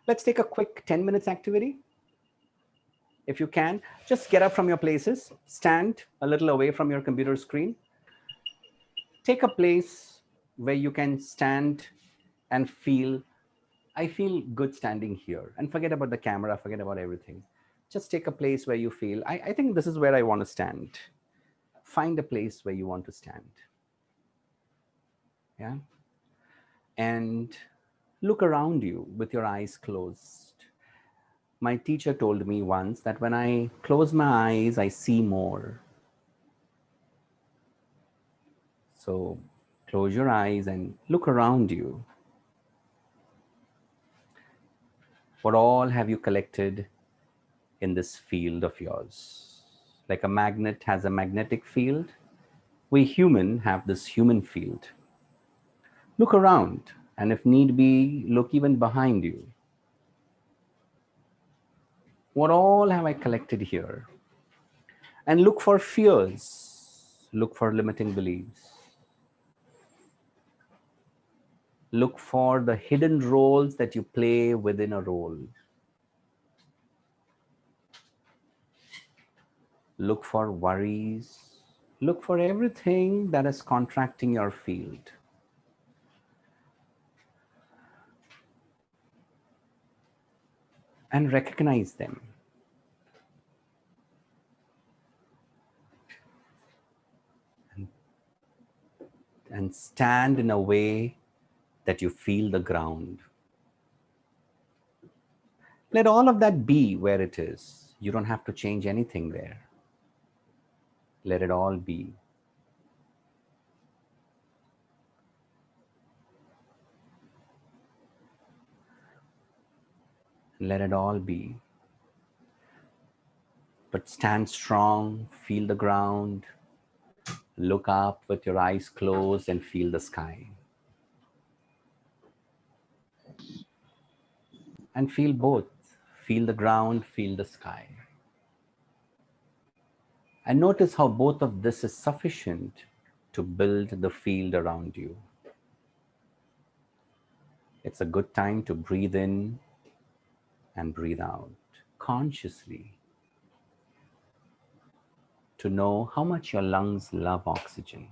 Let's take a quick 10 minutes activity. If you can, just get up from your places, stand a little away from your computer screen. Take a place where you can stand and feel, I feel good standing here. And forget about the camera, forget about everything. Just take a place where you feel, I think this is where I want to stand. Find a place where you want to stand. Yeah. And look around you with your eyes closed. My teacher told me once that when I close my eyes, I see more. So close your eyes and look around you. What all have you collected in this field of yours? Like a magnet has a magnetic field, we human have this human field. Look around, and if need be, look even behind you. What all have I collected here? And look for fears, look for limiting beliefs, look for the hidden roles that you play within a role. Look for worries, look for everything that is contracting your field. And recognize them. And stand in a way that you feel the ground. Let all of that be where it is. You don't have to change anything there. Let it all be. Let it all be. But stand strong, feel the ground, look up with your eyes closed and feel the sky. And feel both. Feel the ground, feel the sky. And notice how both of this is sufficient to build the field around you. It's a good time to breathe in and breathe out consciously, to know how much your lungs love oxygen.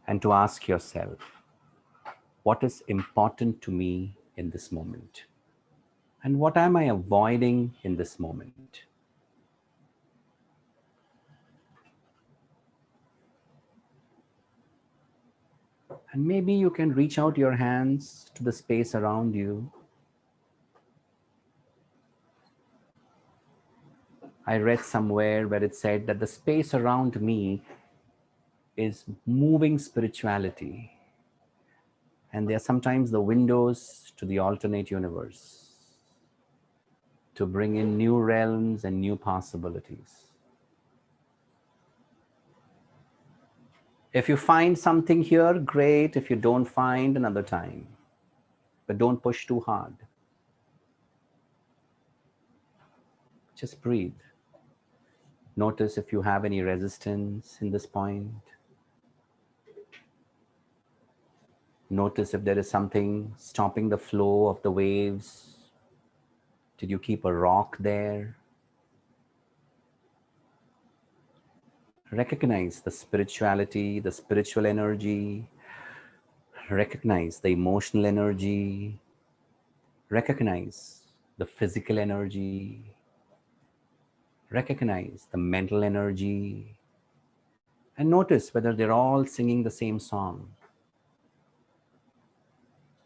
And to ask yourself, what is important to me in this moment? And what am I avoiding in this moment? And maybe you can reach out your hands to the space around you. I read somewhere where it said that the space around me is moving spirituality. And they're sometimes the windows to the alternate universe, to bring in new realms and new possibilities. If you find something here, great. If you don't find, another time. But don't push too hard. Just breathe. Notice if you have any resistance in this point. Notice if there is something stopping the flow of the waves. Did you keep a rock there? Recognize the spirituality, the spiritual energy. Recognize the emotional energy. Recognize the physical energy. Recognize the mental energy. And notice whether they're all singing the same song.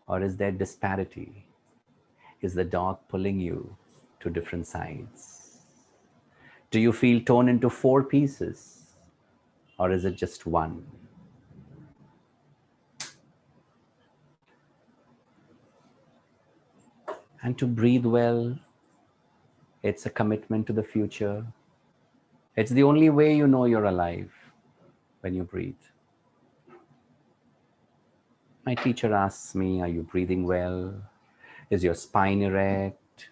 Or is there disparity? Is the dog pulling you to different sides? Do you feel torn into 4 pieces? Or is it just one? And to breathe well, it's a commitment to the future. It's the only way you know you're alive, when you breathe. My teacher asks me, are you breathing well? Is your spine erect?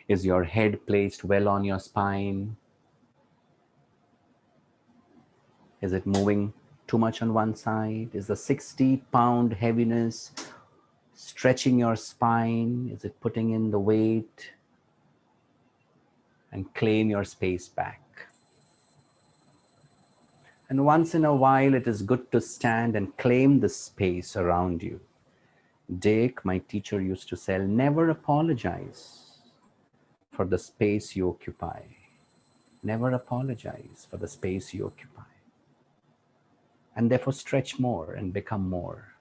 Is your head placed well on your spine? Is it moving too much on one side? Is the 60-pound heaviness stretching your spine? Is it putting in the weight? And claim your space back. And once in a while, it is good to stand and claim the space around you. Dick, my teacher, used to say, never apologize for the space you occupy. Never apologize for the space you occupy. And therefore stretch more and become more.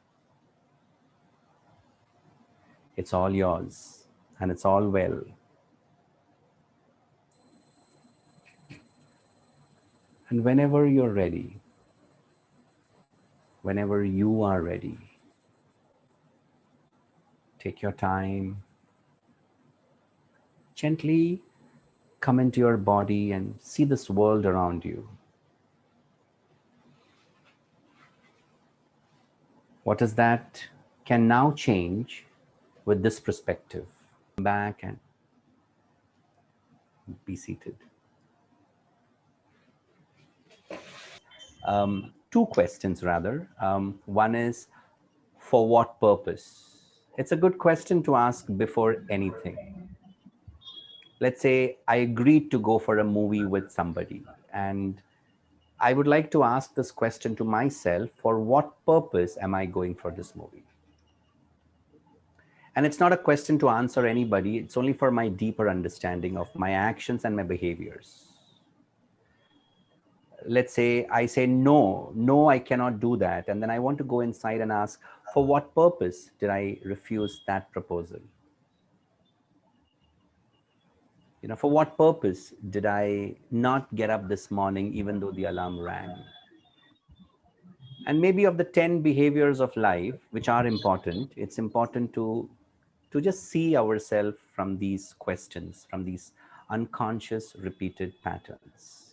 It's all yours and it's all well. And whenever you're ready, whenever you are ready, take your time, gently come into your body and see this world around you. What is that can now change with this perspective? Back and be seated. Two questions rather. One is, for what purpose? It's a good question to ask before anything. Let's say I agreed to go for a movie with somebody, and I would like to ask this question to myself: for what purpose am I going for this movie? And it's not a question to answer anybody, it's only for my deeper understanding of my actions and my behaviors. Let's say I say, no, I cannot do that. And then I want to go inside and ask, for what purpose did I refuse that proposal? For what purpose did I not get up this morning even though the alarm rang? And maybe of the 10 behaviors of life, which are important, it's important to just see ourselves from these questions, from these unconscious repeated patterns.